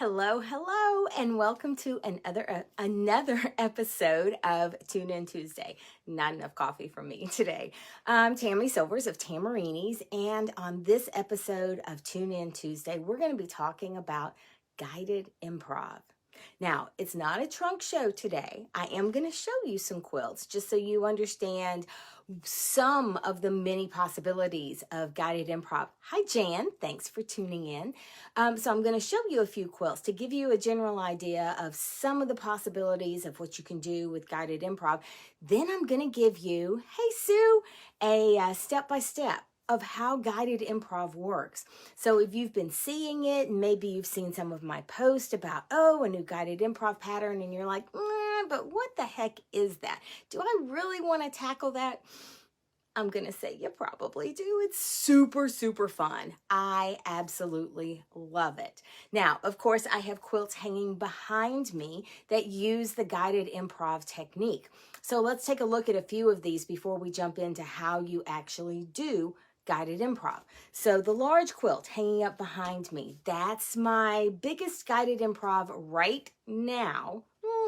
Hello, and welcome to another episode of Tune In Tuesday. Not enough coffee from me today. I'm Tammy Silvers of Tamarini's, and on this episode of Tune In Tuesday, we're going to be talking about guided improv. Now, it's not a trunk show today. I am going to show you some quilts just so you understand some of the many possibilities of guided improv. Hi, Jan. Thanks for tuning in. So I'm going to show you a few quilts to give you a general idea of some of the possibilities of what you can do with guided improv. Then I'm going to give you, hey, Sue, a step-by-step of how guided improv works. So if you've been seeing it, maybe you've seen some of my posts about, a new guided improv pattern, and you're like, but what the heck is that? Do I really want to tackle that? I'm going to say you probably do. It's super, super fun. I absolutely love it. Now, of course, I have quilts hanging behind me that use the guided improv technique. So let's take a look at a few of these before we jump into how you actually do guided improv. So the large quilt hanging up behind me, that's my biggest guided improv right now.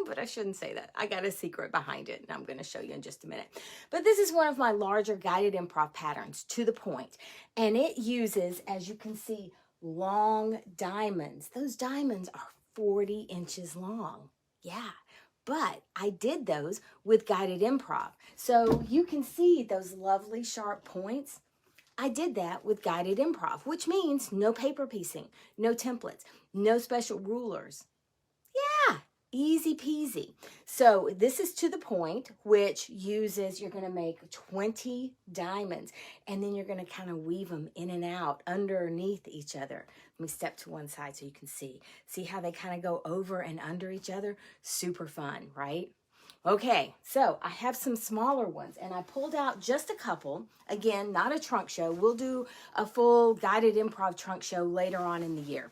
But I shouldn't say that. I got a secret behind it, and I'm going to show you in just a minute. But this is one of my larger guided improv patterns, to the point. And it uses, as you can see, long diamonds. Those diamonds are 40 inches long. Yeah. But I did those with guided improv. So you can see those lovely sharp points. I did that with guided improv, which means no paper piecing, no templates, no special rulers. Yeah, easy peasy. So this is to the point, which uses, you're going to make 20 diamonds, and then you're going to kind of weave them in and out underneath each other. Let me step to one side so you can see. See how they kind of go over and under each other? Super fun, right? Okay, so I have some smaller ones, and I pulled out just a couple. Again, not a trunk show. We'll do a full guided improv trunk show later on in the year.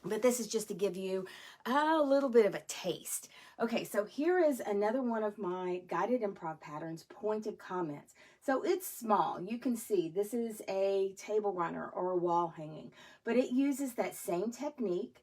But this is just to give you a little bit of a taste. Okay, so here is another one of my guided improv patterns, pointed comments. So it's small. You can see this is a table runner or a wall hanging, but it uses that same technique.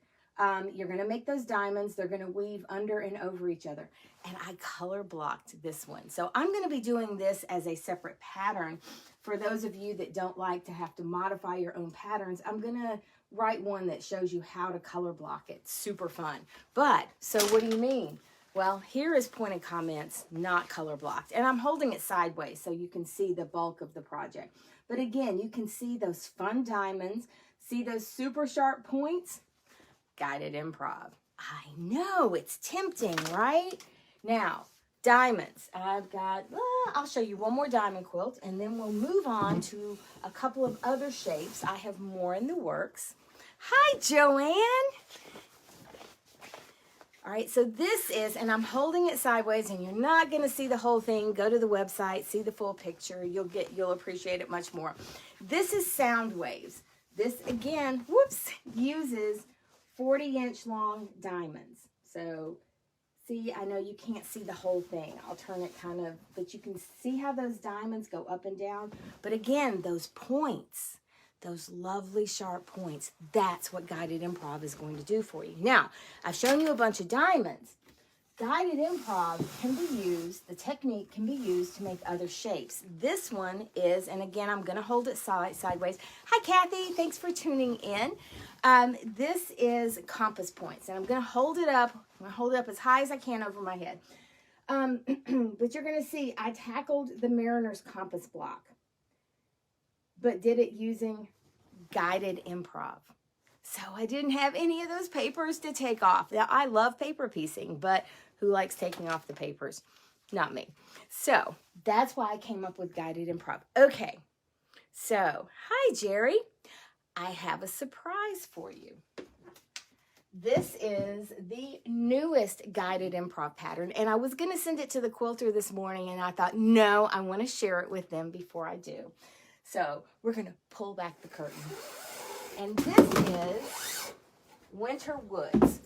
You're going to make those diamonds. They're going to weave under and over each other. And I color blocked this one. So I'm going to be doing this as a separate pattern. For those of you that don't like to have to modify your own patterns, I'm going to write one that shows you how to color block it. Super fun. But, so what do you mean? Well, here is pointed comments, not color blocked. And I'm holding it sideways so you can see the bulk of the project. But again, you can see those fun diamonds. See those super sharp points? Guided improv. I know, it's tempting, right? Now, diamonds. I'll show you one more diamond quilt, and then we'll move on to a couple of other shapes. I have more in the works. Hi, Joanne. All right, so this is, and I'm holding it sideways, and you're not going to see the whole thing. Go to the website, see the full picture. You'll appreciate it much more. This is sound waves. This, again, uses 40-inch long diamonds. So, see, I know you can't see the whole thing. I'll turn it kind of, but you can see how those diamonds go up and down. But again, those points, those lovely sharp points, that's what guided improv is going to do for you. Now, I've shown you a bunch of diamonds. Guided improv can be used, the technique can be used to make other shapes. This one is, and again, I'm going to hold it sideways. Hi, Kathy. Thanks for tuning in. This is compass points, and I'm going to hold it up. I'm going to hold it up as high as I can over my head. But you're going to see I tackled the Mariner's compass block, but did it using guided improv. So I didn't have any of those papers to take off. Now, I love paper piecing, but who likes taking off the papers? Not me. So that's why I came up with guided improv. Okay, so hi, Jerry. I have a surprise for you. This is the newest guided improv pattern, and I was going to send it to the quilter this morning, and I thought, no, I want to share it with them before I do. So we're going to pull back the curtain. And this is Winter Woods.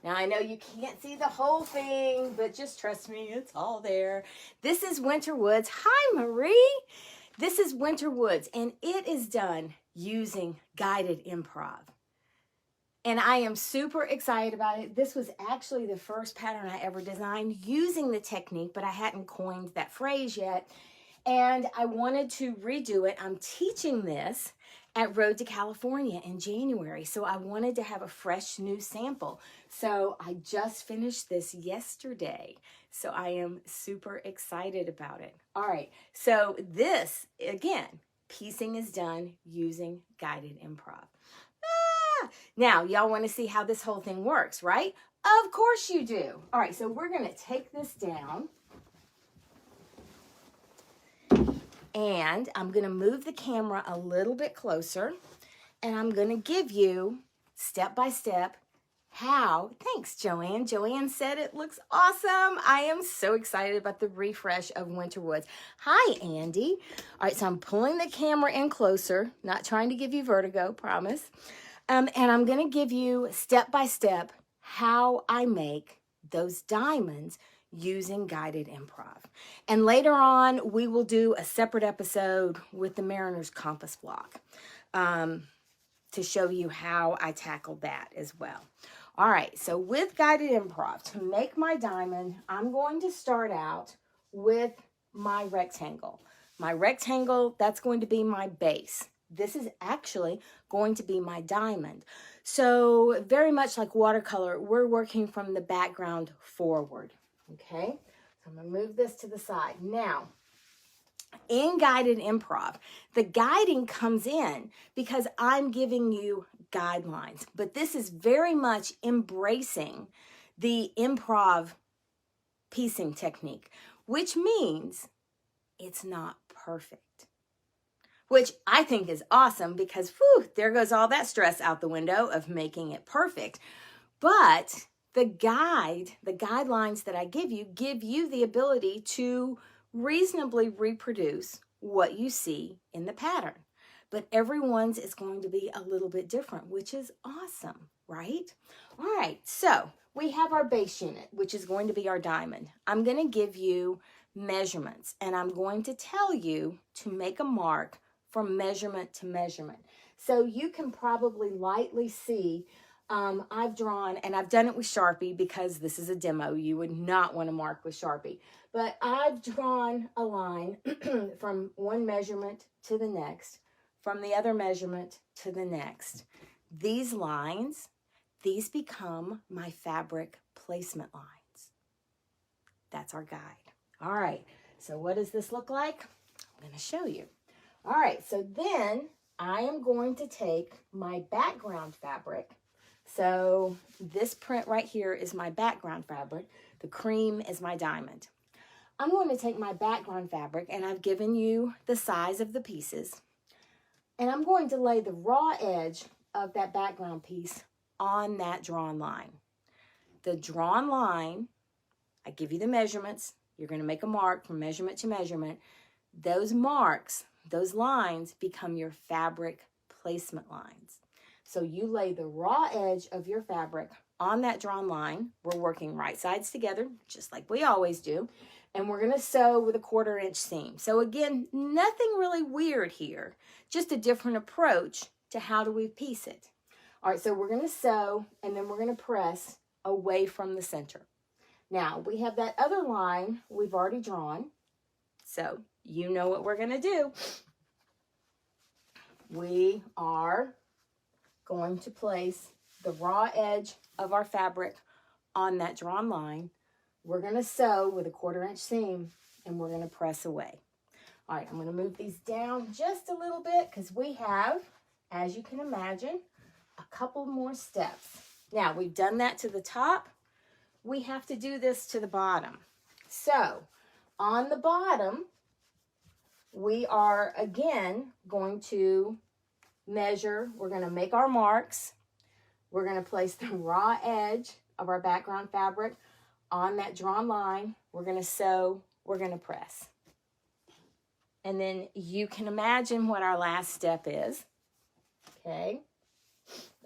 Now, I know you can't see the whole thing, but just trust me, it's all there. This is Winter Woods. Hi, Marie. This is Winter Woods, and it is done using guided improv. And I am super excited about it. This was actually the first pattern I ever designed using the technique, but I hadn't coined that phrase yet. And I wanted to redo it. I'm teaching this at Road to California in January. So I wanted to have a fresh new sample. So I just finished this yesterday. So I am super excited about it. All right. So this, again, piecing is done using guided improv. Now, y'all want to see how this whole thing works, right? Of course you do. All right, so we're going to take this down. And I'm going to move the camera a little bit closer. And I'm going to give you, step by step, how. Thanks, Joanne. Joanne said it looks awesome. I am so excited about the refresh of Winter Woods. Hi, Andy. All right, so I'm pulling the camera in closer. Not trying to give you vertigo, promise. And I'm going to give you step by step how I make those diamonds using guided improv. And later on, we will do a separate episode with the Mariner's Compass block to show you how I tackled that as well. All right, so with guided improv, to make my diamond, I'm going to start out with my rectangle. My rectangle, that's going to be my base. This is actually going to be my diamond. So very much like watercolor, we're working from the background forward, okay? So I'm gonna move this to the side. Now, in guided improv, the guiding comes in because I'm giving you guidelines, but this is very much embracing the improv piecing technique, which means it's not perfect. Which I think is awesome because, whew, there goes all that stress out the window of making it perfect. But the guidelines that I give you the ability to reasonably reproduce what you see in the pattern. But everyone's is going to be a little bit different, which is awesome, right? All right, so we have our base unit, which is going to be our diamond. I'm going to give you measurements, and I'm going to tell you to make a mark from measurement to measurement. So you can probably lightly see I've drawn, and I've done it with Sharpie because this is a demo. You would not want to mark with Sharpie. But I've drawn a line from one measurement to the next, from the other measurement to the next. These lines, these become my fabric placement lines. That's our guide. All right, so what does this look like? I'm going to show you. All right, so then I am going to take my background fabric. So this print right here is my background fabric. The cream is my diamond. I'm going to take my background fabric, and I've given you the size of the pieces. And I'm going to lay the raw edge of that background piece on that drawn line. The drawn line, I give you the measurements. You're going to make a mark from measurement to measurement. Those marks, those lines become your fabric placement lines. So you lay the raw edge of your fabric on that drawn line. We're working right sides together, just like we always do. And we're going to sew with a 1/4 inch seam. So again, nothing really weird here, just a different approach to how do we piece it. All right, so we're going to sew, and then we're going to press away from the center. Now, we have that other line we've already drawn. So you know what we're going to do. We are going to place the raw edge of our fabric on that drawn line. We're going to sew with a 1/4 inch seam, and we're going to press away. All right, I'm going to move these down just a little bit because we have, as you can imagine, a couple more steps. Now, we've done that to the top. We have to do this to the bottom. So, on the bottom, we are, again, going to measure. We're going to make our marks. We're going to place the raw edge of our background fabric on that drawn line. We're going to sew. We're going to press. And then you can imagine what our last step is. Okay.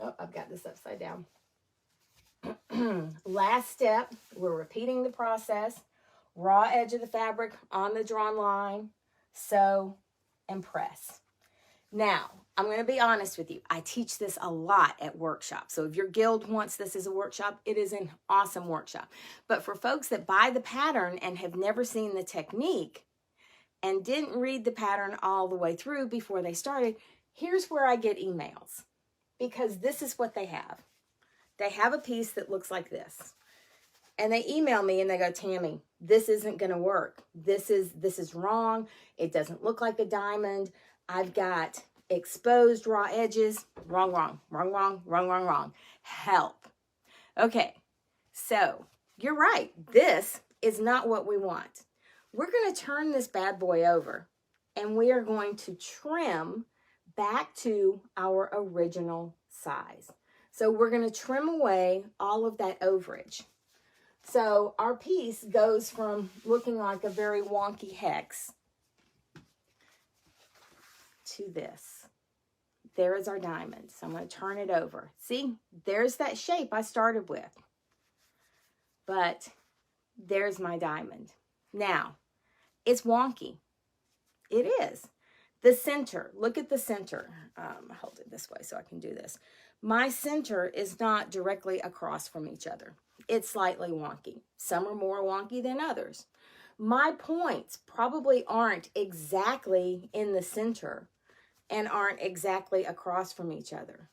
Oh, I've got this upside down. Last step, we're repeating the process. Raw edge of the fabric on the drawn line, sew, and press. Now, I'm going to be honest with you. I teach this a lot at workshops. So if your guild wants this as a workshop, it is an awesome workshop. But for folks that buy the pattern and have never seen the technique and didn't read the pattern all the way through before they started, here's where I get emails, because this is what they have. They have a piece that looks like this. And they email me and they go, Tammy, this isn't going to work. This is wrong. It doesn't look like a diamond. I've got exposed raw edges. Wrong. Help. Okay, so you're right. This is not what we want. We're going to turn this bad boy over and we are going to trim back to our original size. So we're going to trim away all of that overage. So our piece goes from looking like a very wonky hex to this. There is our diamond. So I'm going to turn it over. See, there's that shape I started with. But there's my diamond. Now, it's wonky. It is. The center, look at the center. Hold it this way so I can do this. My center is not directly across from each other. It's slightly wonky. Some are more wonky than others. My points probably aren't exactly in the center and aren't exactly across from each other.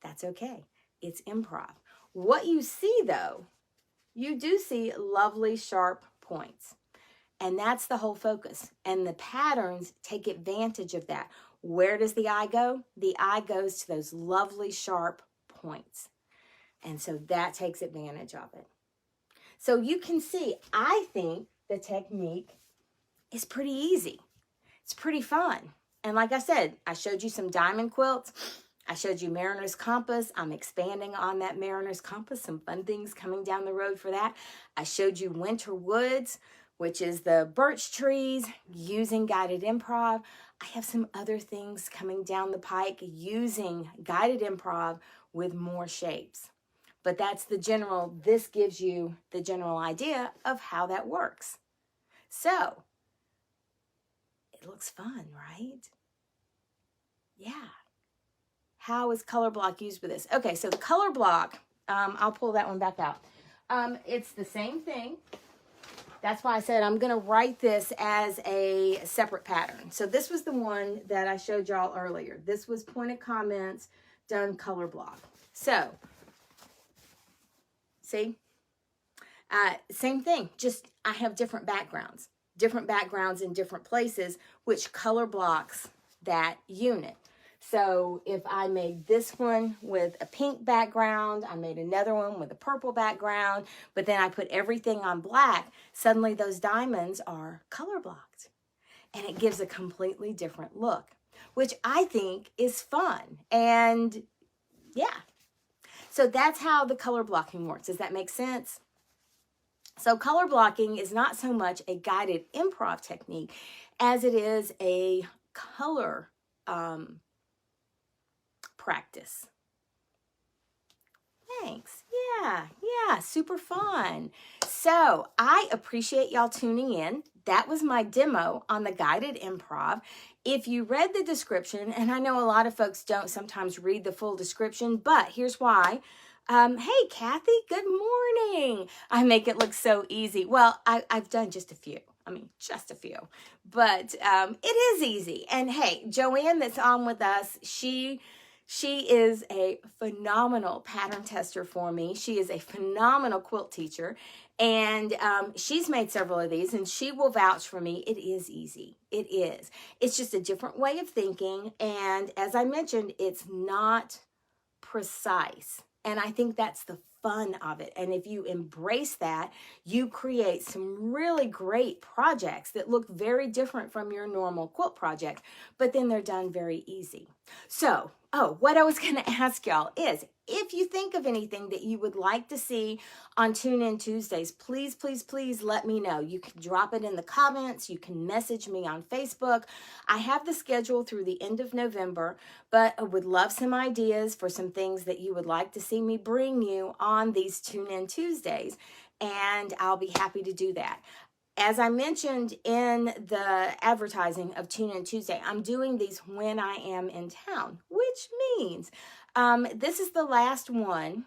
That's okay. It's improv. What you see though, you do see lovely sharp points. And that's the whole focus. And the patterns take advantage of that. Where does the eye go? The eye goes to those lovely sharp points. And so that takes advantage of it. So you can see, I think the technique is pretty easy. It's pretty fun. And like I said, I showed you some diamond quilts. I showed you Mariner's Compass. I'm expanding on that Mariner's Compass. Some fun things coming down the road for that. I showed you Winter Woods, which is the birch trees using guided improv. I have some other things coming down the pike using guided improv with more shapes. But that's the general, this gives you the general idea of how that works. So, it looks fun, right? Yeah. How is color block used with this? Okay, so the color block, I'll pull that one back out. It's the same thing. That's why I said I'm going to write this as a separate pattern. So this was the one that I showed y'all earlier. This was pointed comments done color block. So, see? Same thing, just I have different backgrounds in different places, which color blocks that unit. So if I made this one with a pink background, I made another one with a purple background, but then I put everything on black, suddenly those diamonds are color blocked. And it gives a completely different look, which I think is fun. And yeah, so that's how the color blocking works. Does that make sense? So color blocking is not so much a guided improv technique as it is a color practice. Thanks. Yeah, super fun. So I appreciate y'all tuning in. That was my demo on the guided improv. If you read the description, and I know a lot of folks don't sometimes read the full description, but here's why. Hey, Kathy, good morning. I make it look so easy. Well, I've done just a few. Just a few. But it is easy. And hey, Joanne that's on with us, she is a phenomenal pattern tester for me. She is a phenomenal quilt teacher. And she's made several of these, and she will vouch for me. It is easy. It is. It's just a different way of thinking. And as I mentioned, it's not precise. And I think that's the fun of it. And if you embrace that, you create some really great projects that look very different from your normal quilt project, but then they're done very easy. So, what I was going to ask y'all is, if you think of anything that you would like to see on Tune In Tuesdays, please, please, please let me know. You can drop it in the comments. You can message me on Facebook. I have the schedule through the end of November, but I would love some ideas for some things that you would like to see me bring you on these Tune In Tuesdays, and I'll be happy to do that. as I mentioned in the advertising of Tune In Tuesday, I'm doing these when I am in town, which means this is the last one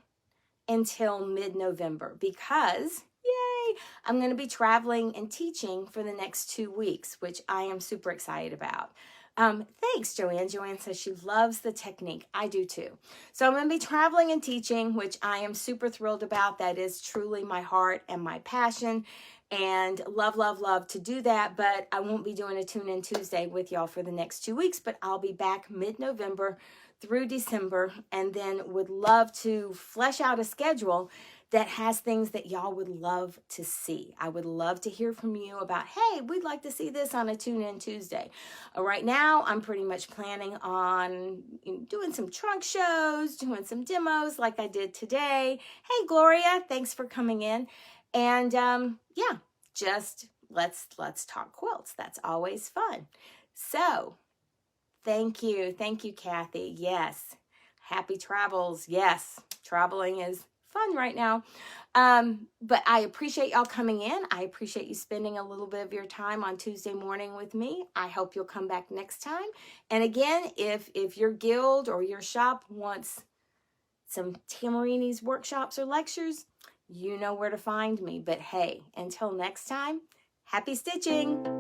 until mid-November because, yay, I'm going to be traveling and teaching for the next 2 weeks, which I am super excited about. Thanks, Joanne. Joanne says she loves the technique. I do too. So I'm going to be traveling and teaching, which I am super thrilled about. That is truly my heart and my passion, and love, love, love to do that. But I won't be doing a Tune In Tuesday with y'all for the next 2 weeks, but I'll be back mid-November through December, and then would love to flesh out a schedule that has things that y'all would love to see. I would love to hear from you about, hey, we'd like to see this on a Tune In Tuesday. Right now, I'm pretty much planning on doing some trunk shows, doing some demos like I did today. Hey, Gloria, thanks for coming in. And yeah, just let's talk quilts. That's always fun. So thank you, Kathy. Yes, happy travels. Yes, traveling is fun right now. But I appreciate y'all coming in. I appreciate you spending a little bit of your time on Tuesday morning with me. I hope you'll come back next time. And again, if your guild or your shop wants some Tamarini's workshops or lectures, you know where to find me. But hey, until next time, happy stitching.